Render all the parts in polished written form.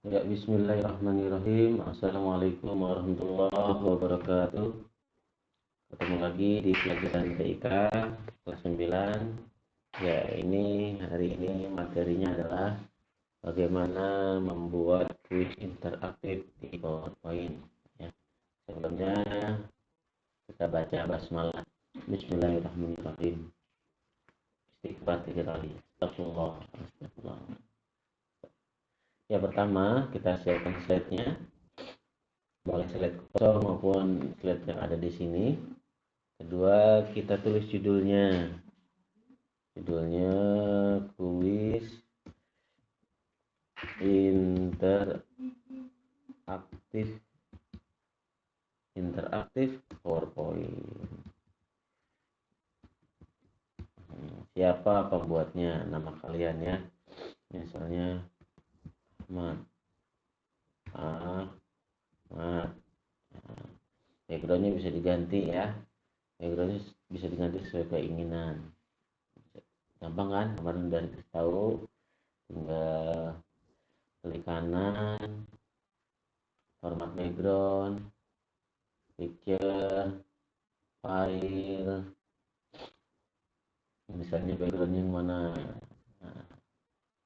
Ya, bismillahirrahmanirrahim. Assalamualaikum warahmatullahi wabarakatuh. Ketemu lagi di pelajaran TIK kelas 9. Ya, hari ini materinya adalah bagaimana membuat kuis interaktif di PowerPoint. Ya, sebelumnya kita baca basmalah. Bismillahirrahmanirrahim. Istighfar 3 kali. Astagfirullah. Astagfirullah. Ya, pertama kita siapkan slide-nya. Boleh slide kosong maupun slide yang ada di sini. Kedua, kita tulis judulnya. Judulnya kuis interaktif PowerPoint. Siapa pembuatnya? Nama kalian ya. Misalnya Ahmad. Ahmad. Backgroundnya bisa diganti ya. Backgroundnya bisa diganti sesuai keinginan. Gampang kan? Kemarin udah dikasih tahu. Tinggal klik kanan, format background, picture, file. Misalnya background yang mana? Nah,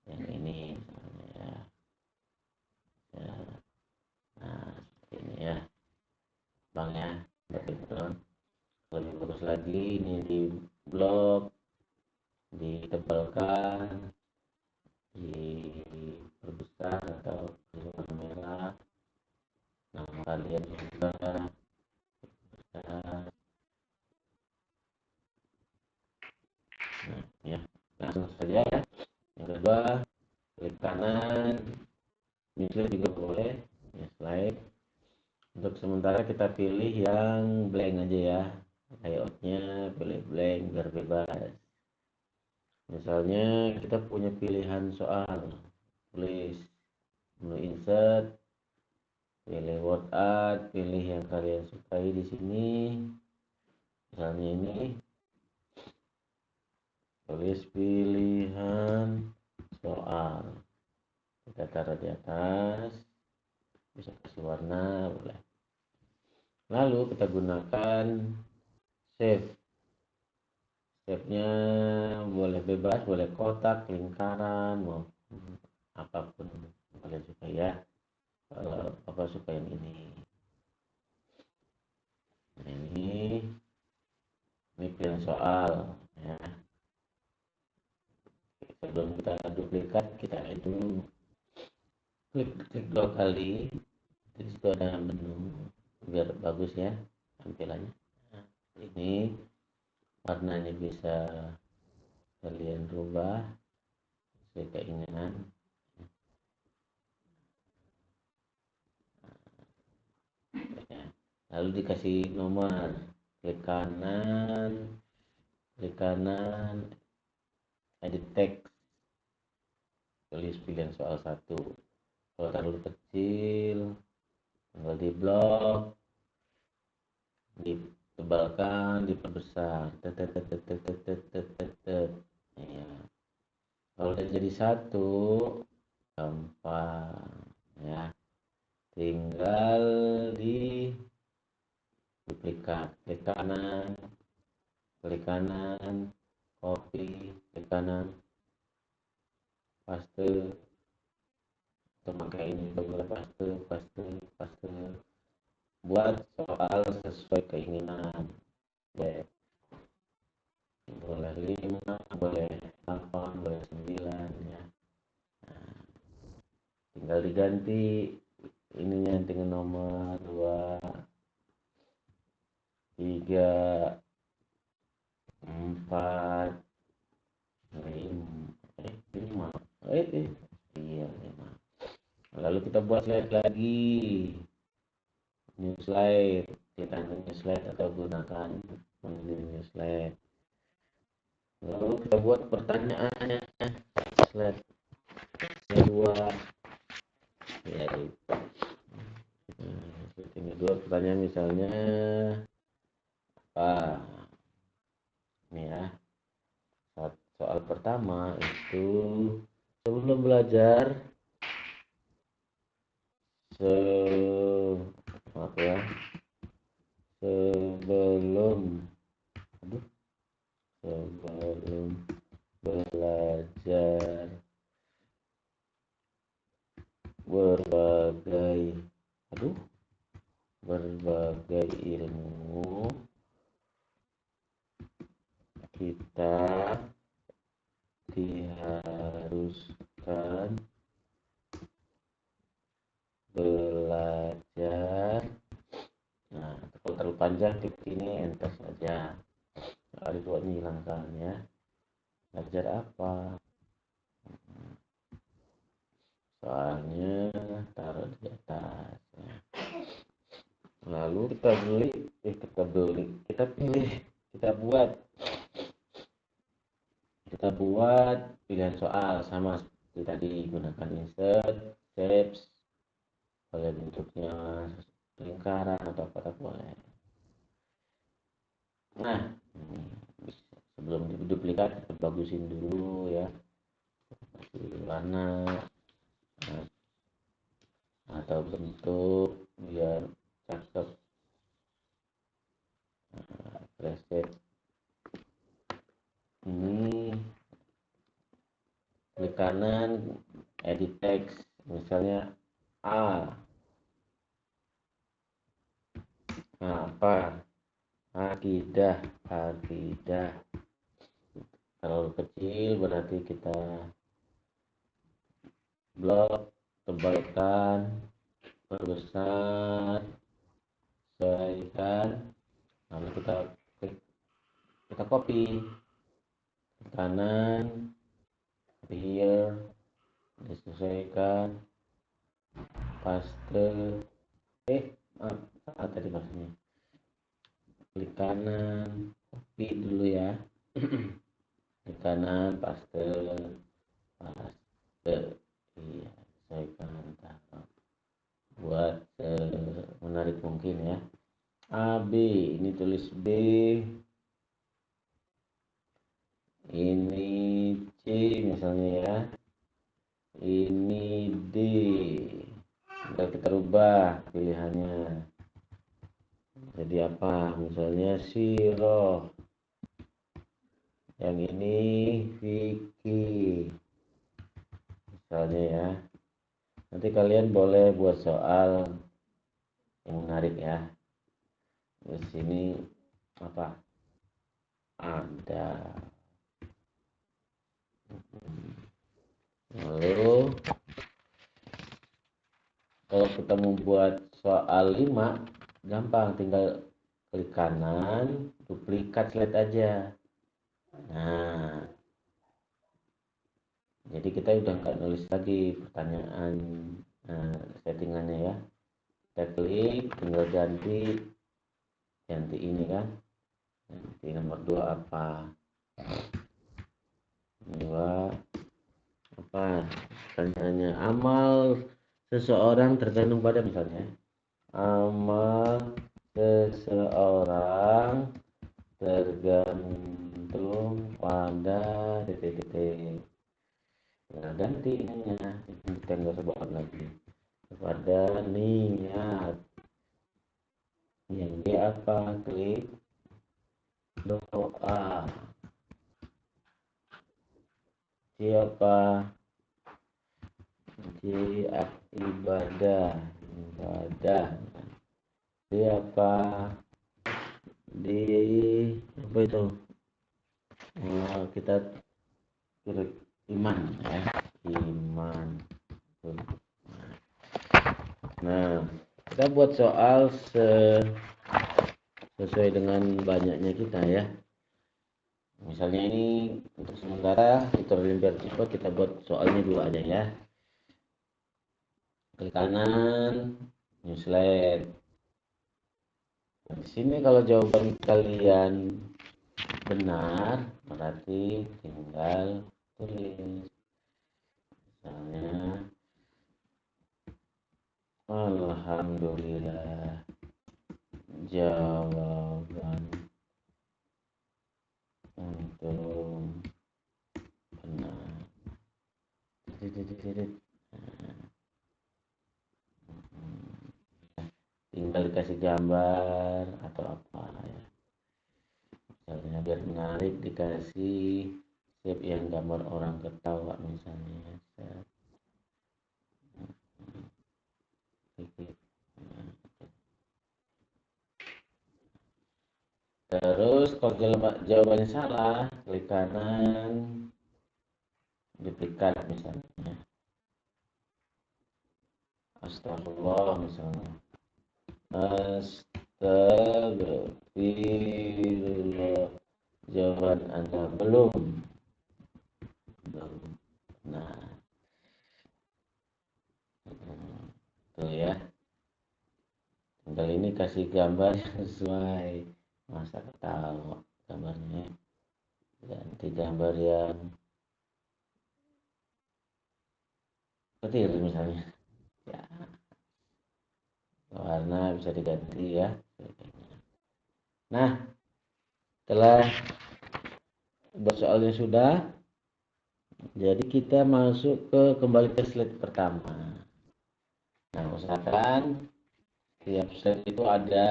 yang ini misalnya ya. Nah, seperti ini ya. Bang ya, background. Lebih bagus lagi ini di blok, ditebalkan, diperbesar atau di warna merah. Nama kalian juga besar. Nah, ya, langsung saja ya. Yang kedua, klik kanan, nyusul juga boleh. Ya, slide. Untuk sementara kita pilih yang blank aja ya. Layoutnya pilih blank biar bebas. Misalnya kita punya pilihan soal, tulis menu insert, pilih word art, pilih yang kalian sukai di sini. Misalnya ini, tulis pilihan soal. Kita taruh di atas, bisa kasih warna boleh. Lalu kita gunakan save. Shape-nya boleh bebas, boleh kotak, lingkaran, mau apapun kalian suka ya. Kalau Bapak suka yang ini. Nah, ini pilihan soal ya. Sebelum kita duplikat, kita itu klik dua kali. Di situ ada menu biar bagus ya tampilannya. Nah, ini warnanya bisa kalian rubah sesuai keinginan. Lalu dikasih nomor, klik kanan, edit text, tulis pilihan soal 1. Kalau terlalu kecil, tinggal di blok, ditebalkan, diperbesar. Ya. Kalau udah jadi 1, gampang ya. Tinggal di duplikat, klik kanan, copy, klik kanan, paste, atau pakai ini juga paste. Buat soal sesuai keinginan. Ya. Boleh 5, boleh 8, boleh 9 ya. Nah, tinggal diganti ininya dengan nomor 2, 3, 4, 5. Iya, 5. Lalu kita buat slide lagi. New slide. Kita new slide atau gunakan new slide. Lalu kita buat pertanyaannya. Slide kedua. Ya, ini dua pertanyaan misalnya apa? Ini ya. Soal pertama itu sebelum belajar se apa ya sebelum aduh sebelum belajar berbagai aduh berbagai ilmu kita diharuskan belajar. Nah, kalau terlalu panjang klik ini enter saja. Ada dua ini hilangkan ya. Belajar apa? Soalnya taruh di atas. Lalu kita pilih, kita buat pilihan soal sama seperti tadi, gunakan insert, shapes, boleh bentuknya lingkaran atau apa boleh. Nah, sebelum diduplikat kita bagusin dulu ya, kasih warna atau bentuk biar cakep. Preset ini klik kanan, edit text, misalnya apa akidah terlalu kecil berarti kita blok, tebalkan, perbesar, sesuaikan, lalu kita copy ke kanan, here, disesuaikan, paste, tadi maksudnya klik kanan, copy dulu ya, klik kanan, paste, iya, sesuaikan, buat menarik mungkin ya. AB, ini tulis B, ini C misalnya ya, ini D, tinggal kita rubah pilihannya jadi apa, misalnya Siro, yang ini Vicky misalnya ya. Nanti kalian boleh buat soal yang menarik ya. Di sini apa ada, lalu kalau kita membuat soal 5 gampang, tinggal klik kanan, duplikat slide aja. Nah, jadi kita udah nggak nulis lagi pertanyaan settingannya ya. Kita klik, tinggal ganti ini kan, ganti nomor 2 apa, 2 apa pertanyaannya, amal seseorang tergantung pada, misalnya amal seseorang tergantung pada titik-titik. Nah, ganti ininya, kita nggak sebut lagi, pada niat. Yang dia apa, klik doa. Siapa? Ibadah. Siapa? Di apa itu? Kita klik iman ya, iman. Nah, kita buat soal sesuai dengan banyaknya kita ya. Misalnya ini untuk sementara tutorial biar cepat, kita buat soalnya dulu aja ya. Klik kanan, new slide. Nah, di sini kalau jawaban kalian benar, berarti tinggal tulis. Misalnya, alhamdulillah jawaban untuk benar. tinggal dikasih gambar atau apa ya, misalnya biar menarik dikasih shape yang gambar orang ketawa misalnya. Terus kalau jawabannya salah, klik kanan, duplikat misalnya. Astagfirullah misalnya. Astagfirullah. Jawaban Anda belum. Nah, tuh ya. Tinggal ini kasih gambar yang sesuai. Masa ketawa gambarnya. Ganti gambar yang petir misalnya. Ya, warna bisa diganti ya. Nah, setelah soalnya sudah, jadi kita masuk kembali ke slide pertama. Nah, usahakan tiap slide itu ada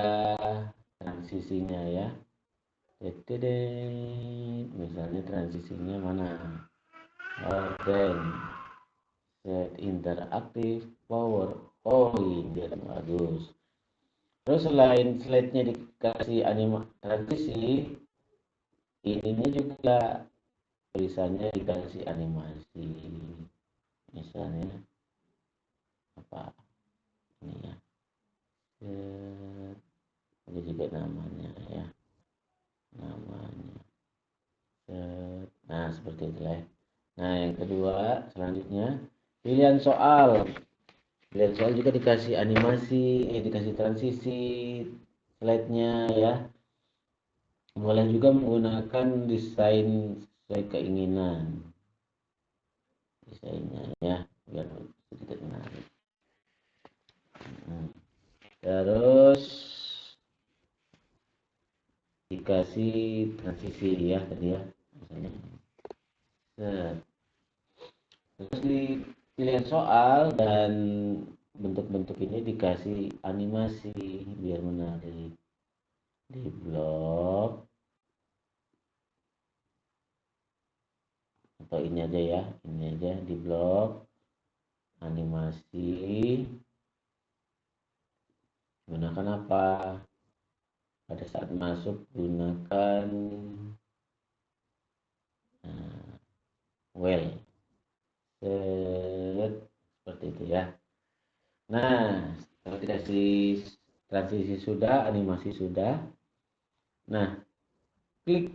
transisinya ya. Jadi misalnya transisinya mana? Order, set interaktif, PowerPoint, dia bagus. Terus selain slide-nya dikasih transisi, ininya juga tulisannya dikasih animasi. Misalnya apa ini ya? Ini juga namanya ya. Namanya. Nah, seperti itu ya. Nah, yang kedua, selanjutnya pilihan soal. Pilihan soal juga dikasih animasi, dikasih transisi slide-nya ya. Boleh juga menggunakan desain sesuai keinginan. Desainnya ya, biar sedikit menarik. Terus dikasih transisi ya tadi ya, misalnya. Terus di pilihan soal dan bentuk-bentuk ini dikasih animasi biar menarik. Di blok atau ini aja ya, ini aja di blok animasi. Gunakan apa? Pada saat masuk gunakan well seperti itu ya. Nah, setelah dikasih transisi sudah, animasi sudah. Nah, klik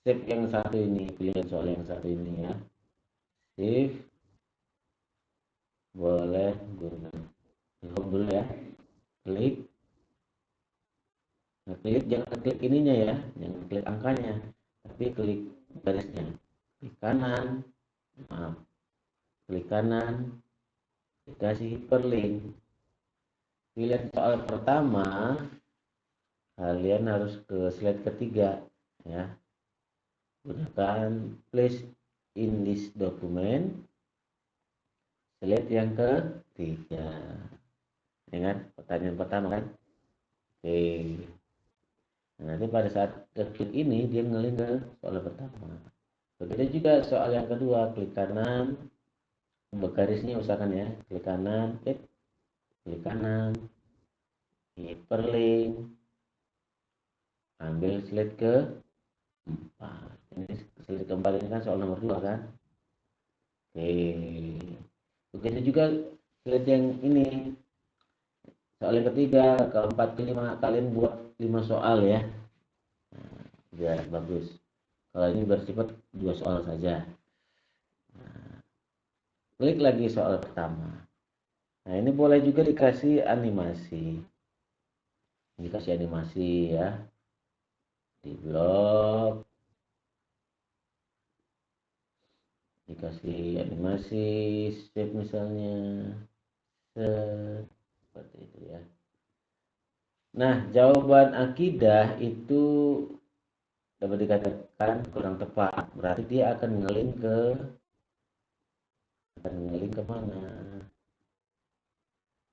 save yang satu ini, pilihan soal yang satu ini ya. Save, boleh gunakan dulu ya. Klik. Nah, klik, jangan klik ininya ya, jangan klik angkanya, tapi klik garisnya. Klik kanan, maaf, klik kanan, dikasih hyperlink. Pilihan soal pertama, kalian harus ke slide ketiga ya. Gunakan place in this document. Slide yang ketiga. Ingat pertanyaan pertama kan? Oke. Nah, nanti pada saat klik ini dia ngelink ke soal pertama. Begitu juga soal yang kedua, klik kanan, garisnya usahakan ya, klik kanan, klik kanan, hyperlink, ambil slide ke 4. Ini slide keempat ini kan soal nomor 2 kan? Oke. Begitu juga slide yang ini, soal yang ketiga, keempat, kelima, kalian buat 5 soal ya. Nah, biar bagus. Kalau ini bersifat 2 soal saja. Nah, klik lagi soal pertama. Nah, ini boleh juga dikasih animasi. Dikasih animasi ya. Di blok. Dikasih animasi, shape misalnya. Seperti itu ya. Nah, jawaban akidah itu dapat dikatakan kurang tepat. Berarti dia akan ngelink ke mana?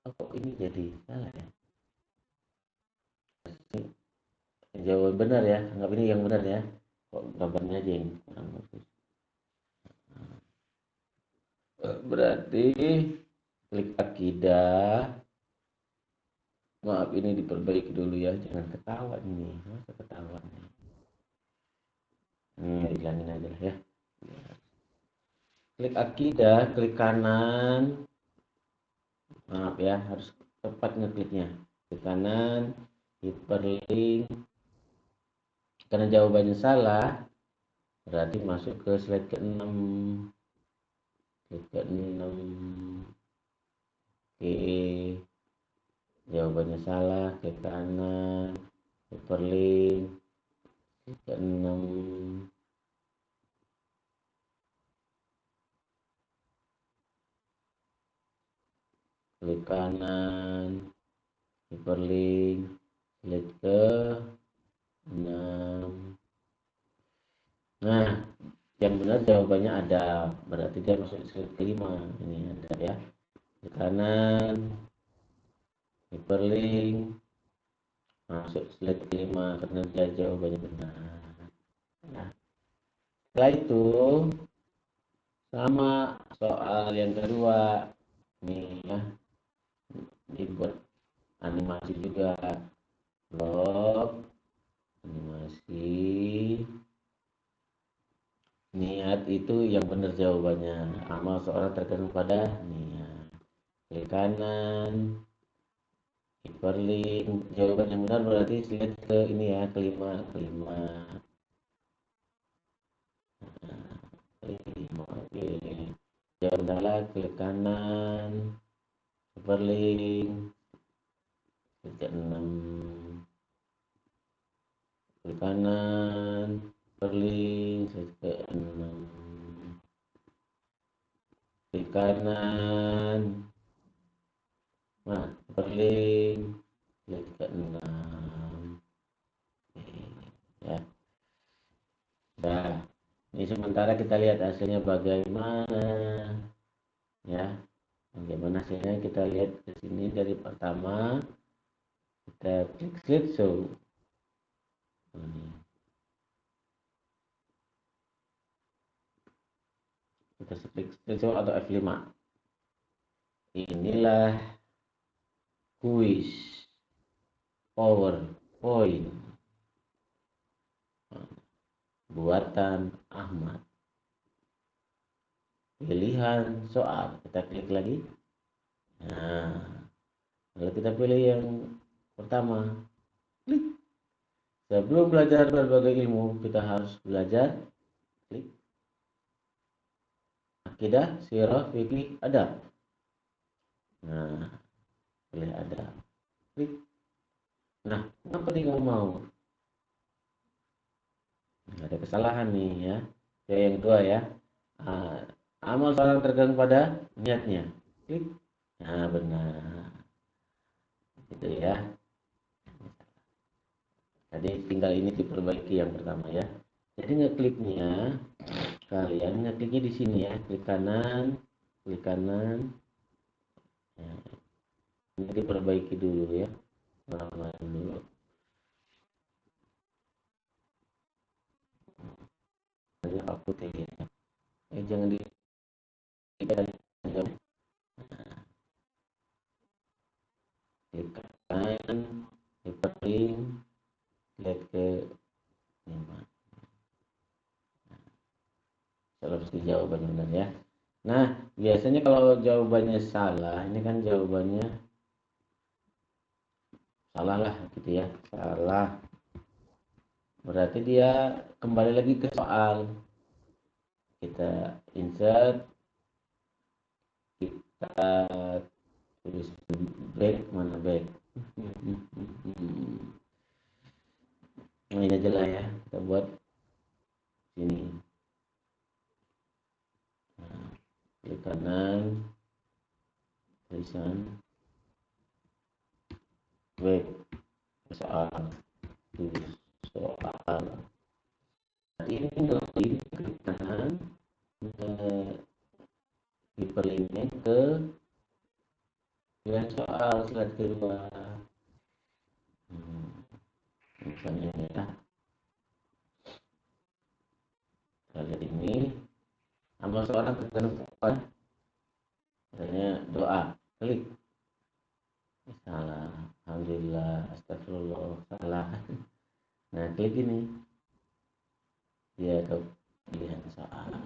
Oh, ini jadi salah ya. Jawaban benar ya, anggap ini yang benar ya. Kok gambarnya aja yang kurang bagus. Berarti klik akidah. Maaf, ini diperbaiki dulu ya, jangan ketawa ini. Masa ketawa nih. Hilangin aja lah ya. Klik akidah, klik kanan. Maaf ya, harus tepat ngekliknya. Klik kanan, hyperlink. Karena jawabannya salah, berarti masuk ke slide ke-6. Klik ke-6. Oke. Jawabannya salah, klik kanan, hyperlink. Klik ke-6. Klik kanan, hyperlink, klik ke 6. Nah, yang benar jawabannya ada, berarti dia masuk slide ke-5. Ini ada ya. Klik kanan, hyperlink, masuk slide ke-5 karena dia jawabannya benar. Nah, setelah itu sama soal yang kedua nih ya, dibuat animasi juga, blok animasi. Niat itu yang benar jawabannya. Amal seorang tergantung pada niat. Klik kanan, hyperlink. Jawaban yang benar berarti slide ke ini ya, kelima. Oke. Jawaban salah, klik kanan, hyperlink. Klik ke 6. Klik kanan, hyperlink, klik ke 6. Klik kanan, hyperlink, klik ke 6. Ya. Nah, ini sementara kita lihat hasilnya bagaimana. Ya. Bagaimana hasilnya kita lihat ke sini dari pertama kita klik slideshow. Kita klik slideshow atau F5. Inilah kuis PowerPoint buatan Ahmad. Pilihan soal, kita klik lagi. Nah, lalu kita pilih yang pertama. Klik. Sebelum belajar berbagai ilmu, kita harus belajar. Klik. Akidah, sirah, fikih, adab. Nah, pilih adab. Klik. Nah, kenapa dia nggak mau? Nah, ada kesalahan nih ya. Yang kedua ya. Amal seorang tergantung pada niatnya. Klik. Nah, benar. Itu ya. Jadi tinggal ini diperbaiki yang pertama ya. Jadi ngekliknya, kalian ngekliknya di sini ya. Klik kanan. Ya, ini diperbaiki dulu ya. Main dulu. Hanya aku ya. Jangan di klik kanan, hyperlink, lihat ke 5. Solusi jawabannya benar ya. Nah, biasanya kalau jawabannya salah, ini kan jawabannya salah lah gitu ya. Salah. Berarti dia kembali lagi ke soal. Kita insert, kita tulis back, mana back. Ini aja lah ya, kita buat sini. Nah, klik kanan, tulisan back, soal, tulis soal. Ini tinggal klik kanan, hyperlinknya ke Pilihan soal slide kedua. Misalnya ya, kita lihat ini. Amal seorang tergantung apa? Misalnya doa, klik. Salah, alhamdulillah, astagfirullah, salah. Nah, klik ini. Dia ke pilihan soal.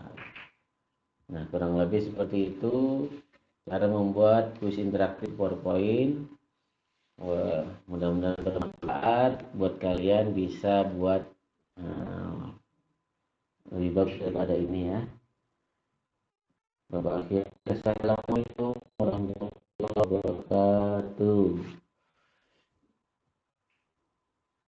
Nah, kurang lebih seperti itu cara membuat kuis interaktif PowerPoint. Wah, mudah-mudahan bermanfaat buat kalian, bisa buat lebih bagus daripada ini ya. Bapak akhir, assalamualaikum warahmatullahi wabarakatuh.